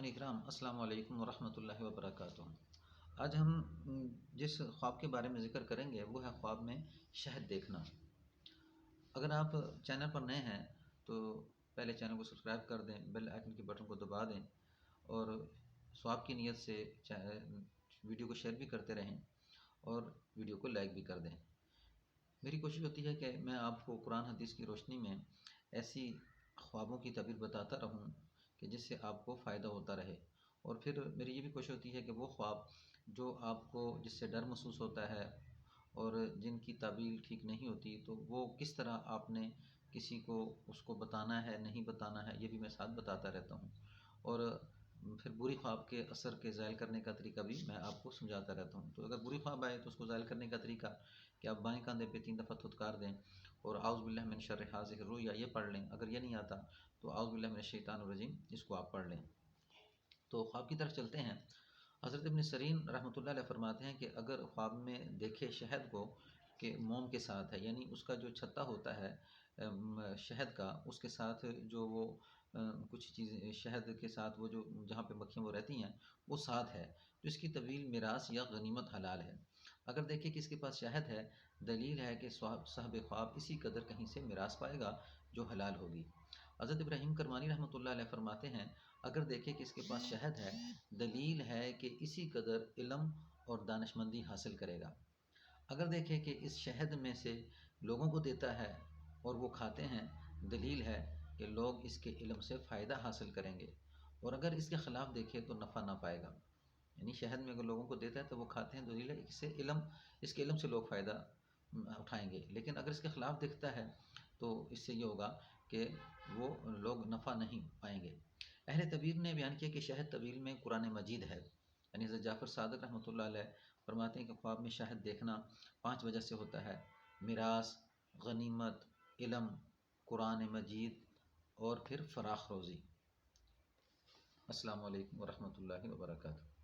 سامعین اکرام، السلام علیکم ورحمۃ اللہ وبرکاتہ۔ آج ہم جس خواب کے بارے میں ذکر کریں گے وہ ہے خواب میں شہد دیکھنا۔ اگر آپ چینل پر نئے ہیں تو پہلے چینل کو سبسکرائب کر دیں، بیل آئکن کے بٹن کو دبا دیں اور ثواب کی نیت سے ویڈیو کو شیئر بھی کرتے رہیں اور ویڈیو کو لائک بھی کر دیں۔ میری کوشش ہوتی ہے کہ میں آپ کو قرآن حدیث کی روشنی میں ایسی خوابوں کی تعبیر بتاتا رہوں کہ جس سے آپ کو فائدہ ہوتا رہے، اور پھر میری یہ بھی کوشش ہوتی ہے کہ وہ خواب جو آپ کو جس سے ڈر محسوس ہوتا ہے اور جن کی تعبیر ٹھیک نہیں ہوتی تو وہ کس طرح آپ نے کسی کو اس کو بتانا ہے نہیں بتانا ہے، یہ بھی میں ساتھ بتاتا رہتا ہوں، اور پھر بری خواب کے اثر کے زائل کرنے کا طریقہ بھی میں آپ کو سمجھاتا رہتا ہوں۔ تو اگر بری خواب آئے تو اس کو زائل کرنے کا طریقہ کہ آپ بائیں کاندھے پہ 3 دفعہ تھتکار دیں اور اعوذ باللہ من شر حاذق الرؤیا یہ پڑھ لیں۔ اگر یہ نہیں آتا تو اعوذ باللہ من الشیطان الرجیم اس کو آپ پڑھ لیں۔ تو خواب کی طرف چلتے ہیں۔ حضرت ابن سیرین رحمۃ اللہ علیہ فرماتے ہیں کہ اگر خواب میں دیکھے شہد کو کہ موم کے ساتھ ہے، یعنی اس کا جو چھتا ہوتا ہے شہد کا، اس کے ساتھ جو وہ کچھ چیزیں شہد کے ساتھ وہ جو جہاں پہ مکھیاں وہ رہتی ہیں وہ ساتھ ہے، تو اس کی طویل میراث یا غنیمت حلال ہے۔ اگر دیکھیں کہ اس کے پاس شہد ہے، دلیل ہے کہ صاحب خواب اسی قدر کہیں سے میراث پائے گا جو حلال ہوگی۔ حضرت ابراہیم کرمانی رحمۃ اللہ علیہ فرماتے ہیں اگر دیکھیں کہ اس کے پاس شہد ہے، دلیل ہے کہ اسی قدر علم اور دانشمندی حاصل کرے گا۔ اگر دیکھیں کہ اس شہد میں سے لوگوں کو دیتا ہے اور وہ کھاتے ہیں، دلیل ہے کہ لوگ اس کے علم سے فائدہ حاصل کریں گے، اور اگر اس کے خلاف دیکھیں تو نفع نہ پائے گا، یعنی شہد میں اگر لوگوں کو دیتا ہے تو وہ کھاتے ہیں، دلیل ہے اس کے علم سے لوگ فائدہ اٹھائیں گے، لیکن اگر اس کے خلاف دکھتا ہے تو اس سے یہ ہوگا کہ وہ لوگ نفع نہیں پائیں گے۔ اہل طبیر نے بیان کیا کہ شہد طویل میں قرآن مجید ہے، یعنی حضرت جعفر صادق رحمۃ اللہ علیہ فرماتے ہیں کہ خواب میں شہد دیکھنا 5 وجہ سے ہوتا ہے: میراث، غنیمت، علم، قرآن مجید اور پھر فراخ روزی۔ السلام علیکم ورحمۃ اللہ وبرکاتہ۔